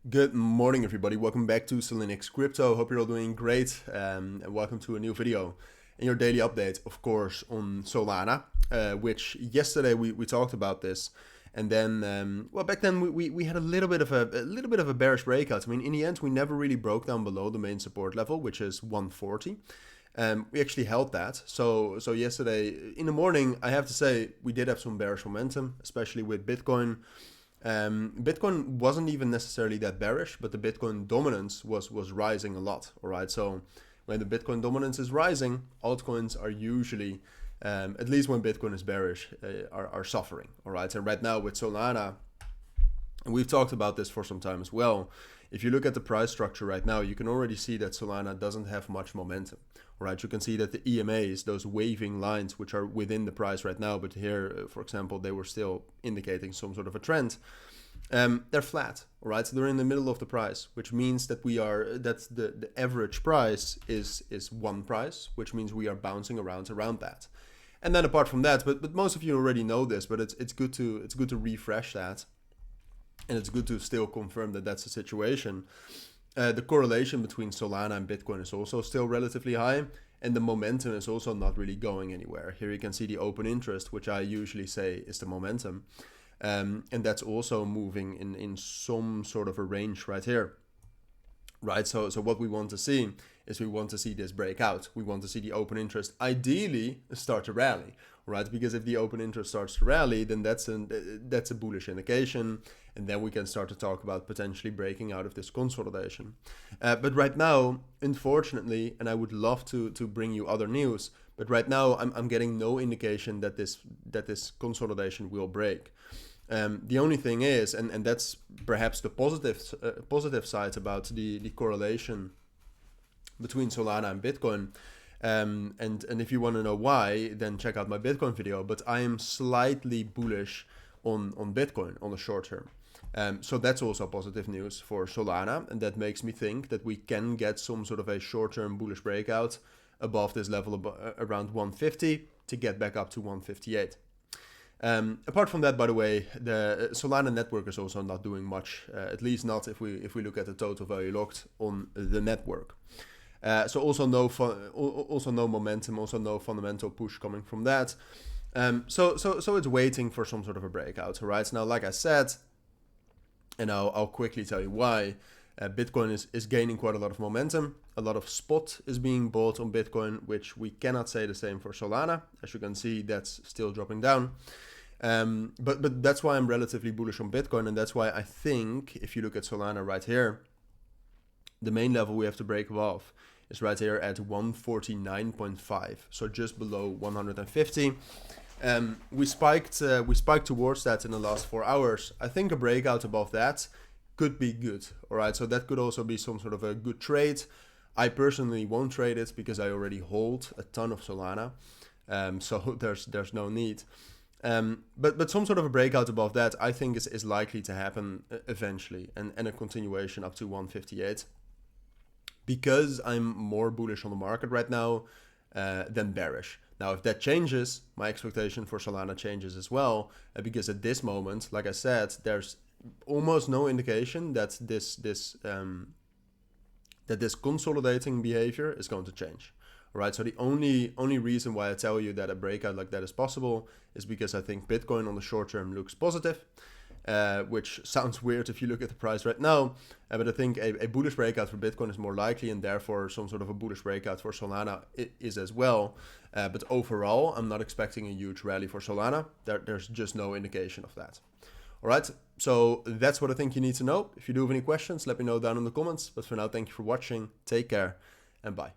Good morning, everybody. Welcome back to Cilinix Crypto. Hope you're all doing great, and welcome to a new video and your daily update, of course, on Solana, which yesterday we talked about this, and then back then we had a little bit of a bearish breakout. I mean, in the end, we never really broke down below the main support level, which is 140. We actually held that. So yesterday in the morning, I have to say we did have some bearish momentum, especially with Bitcoin. Bitcoin wasn't even necessarily that bearish, but the Bitcoin dominance was rising a lot. All right, so when the Bitcoin dominance is rising, altcoins are usually, at least when Bitcoin is bearish, are suffering. All right, and right now with Solana, and we've talked about this for some time as well. If you look at the price structure right now, you can already see that Solana doesn't have much momentum. All right, you can see that the EMAs, those waving lines, which are within the price right now, but here, for example, they were still indicating some sort of a trend. They're flat. All right, so they're in the middle of the price, which means that that's the average price is one price, which means we are bouncing around that. And then apart from that, but most of you already know this, but it's good to refresh that. And it's good to still confirm that that's the situation. The correlation between Solana and Bitcoin is also still relatively high, and the momentum is also not really going anywhere. Here you can see the open interest, which I usually say is the momentum, and that's also moving in some sort of a range right here. Right, so what we want to see is we want to see this breakout. We want to see the open interest ideally start to rally, right? Because if the open interest starts to rally, then that's a bullish indication, and then we can start to talk about potentially breaking out of this consolidation. But right now, unfortunately, and I would love to bring you other news, but right now I'm getting no indication that this consolidation will break. The only thing is, and that's perhaps the positive side about the correlation between Solana and Bitcoin. And if you want to know why, then check out my Bitcoin video. But I am slightly bullish on Bitcoin on the short term. So that's also positive news for Solana, and that makes me think that we can get some sort of a short-term bullish breakout above this level around 150 to get back up to 158. Apart from that, by the way, the Solana network is also not doing much, at least not if we look at the total value locked on the network. So also no momentum, also no fundamental push coming from that. So it's waiting for some sort of a breakout, right? Now, like I said, and I'll quickly tell you why. Bitcoin is gaining quite a lot of momentum. A lot of spot is being bought on Bitcoin, which we cannot say the same for Solana. As you can see, that's still dropping down. But that's why I'm relatively bullish on Bitcoin, and that's why I think if you look at Solana right here, the main level we have to break above is right here at 149.5, so just below 150. We spiked towards that in the last 4 hours. I think a breakout above that could be good. All right, so that could also be some sort of a good trade. I personally won't trade it because I already hold a ton of Solana, so there's no need. But some sort of a breakout above that I think is likely to happen eventually, and a continuation up to 158. Because I'm more bullish on the market right now than bearish. Now, if that changes, my expectation for Solana changes as well, because at this moment, like I said, there's almost no indication that this consolidating behavior is going to change. All right, so the only reason why I tell you that a breakout like that is possible is because I think Bitcoin on the short term looks positive, which sounds weird if you look at the price right now, but I think a bullish breakout for Bitcoin is more likely, and therefore some sort of a bullish breakout for Solana is as well. But overall, I'm not expecting a huge rally for Solana. There's just no indication of that. All right, so that's what I think you need to know. If you do have any questions, let me know down in the comments. But for now, thank you for watching. Take care and bye.